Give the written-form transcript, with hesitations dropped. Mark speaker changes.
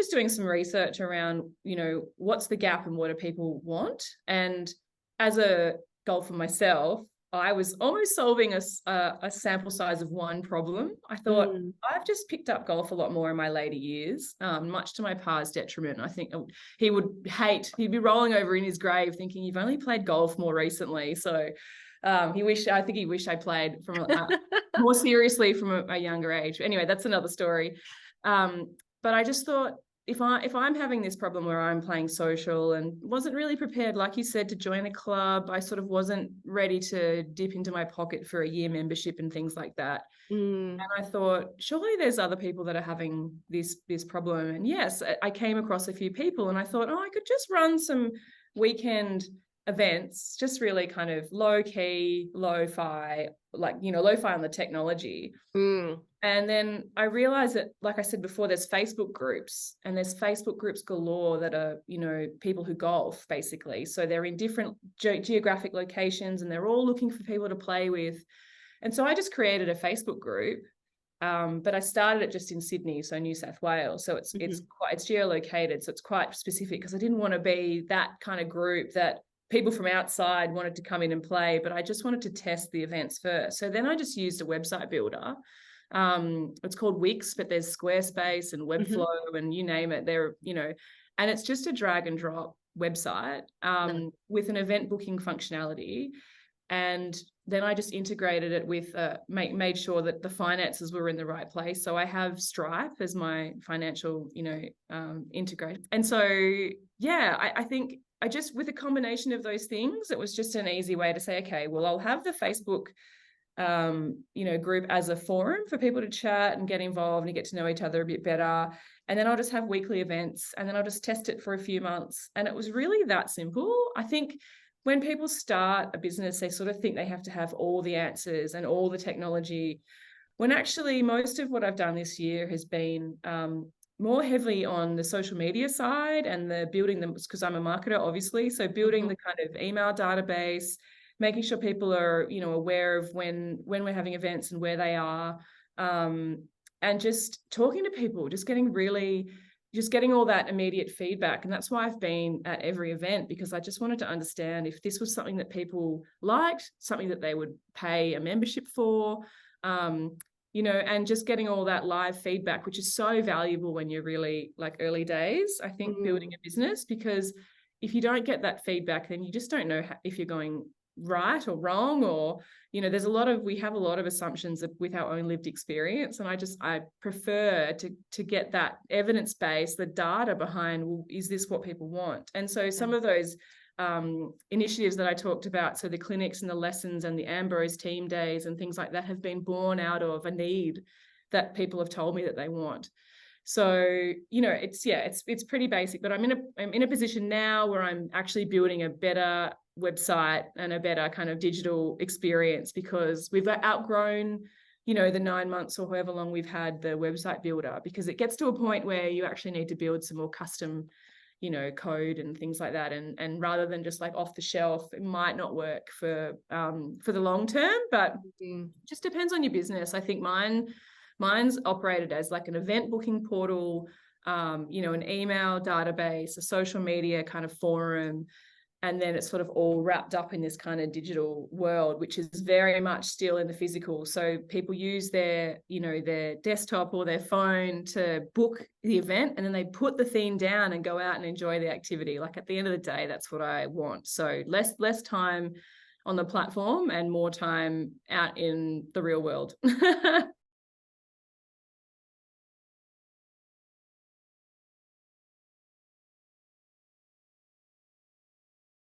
Speaker 1: just doing some research around, what's the gap and what do people want? And as a golfer myself, I was almost solving a sample size of one problem. I thought, I've just picked up golf a lot more in my later years, much to my pa's detriment. I think he'd be rolling over in his grave thinking, you've only played golf more recently. So I think he wished I played from more seriously from a younger age. Anyway, that's another story. But I just thought, if I'm having this problem where I'm playing social and wasn't really prepared, like you said, to join a club, I sort of wasn't ready to dip into my pocket for a year membership and things like that. And I thought, surely there's other people that are having this problem. And yes, I came across a few people and I thought, I could just run some weekend events, just really kind of low key, lo-fi, lo-fi on the technology. And then I realized that, like I said before, there's Facebook groups, and there's Facebook groups galore that are, people who golf basically. So they're in different geographic locations and they're all looking for people to play with. And so I just created a Facebook group, but I started it just in Sydney, so New South Wales. So it's geolocated, so it's quite specific, because I didn't want to be that kind of group that people from outside wanted to come in and play, but I just wanted to test the events first. So then I just used a website builder. It's called Wix, but there's Squarespace and Webflow and you name it. And it's just a drag and drop website with an event booking functionality. And then I just integrated it with, made sure that the finances were in the right place. So I have Stripe as my financial, integrator. And so, I think I just, with a combination of those things, it was just an easy way to say, okay, well, I'll have the Facebook group as a forum for people to chat and get involved and get to know each other a bit better. And then I'll just have weekly events, and then I'll just test it for a few months. And it was really that simple. I think when people start a business, they sort of think they have to have all the answers and all the technology, when actually most of what I've done this year has been more heavily on the social media side and the building them, because I'm a marketer, obviously. So building the kind of email database, making sure people are, aware of when we're having events and where they are, and just talking to people, just getting all that immediate feedback. And that's why I've been at every event, because I just wanted to understand if this was something that people liked, something that they would pay a membership for, and just getting all that live feedback, which is so valuable when you're really like early days, I think, building a business, because if you don't get that feedback, then you just don't know if you're going right or wrong, or we have a lot of assumptions with our own lived experience. And I prefer to get that evidence base, the data behind, well, is this what people want? And so some of those initiatives that I talked about, so the clinics and the lessons and the Ambrose team days and things like that, have been born out of a need that people have told me that they want. So, it's pretty basic, but I'm in a position now where I'm actually building a better website and a better kind of digital experience, because we've outgrown, the 9 months or however long we've had the website builder, because it gets to a point where you actually need to build some more custom, code and things like that. And rather than just like off the shelf, it might not work for the long term, but just depends on your business. I think mine's operated as like an event booking portal, an email database, a social media kind of forum, and then it's sort of all wrapped up in this kind of digital world, which is very much still in the physical. So people use their desktop or their phone to book the event, and then they put the theme down and go out and enjoy the activity. Like at the end of the day, that's what I want. So less time on the platform and more time out in the real world.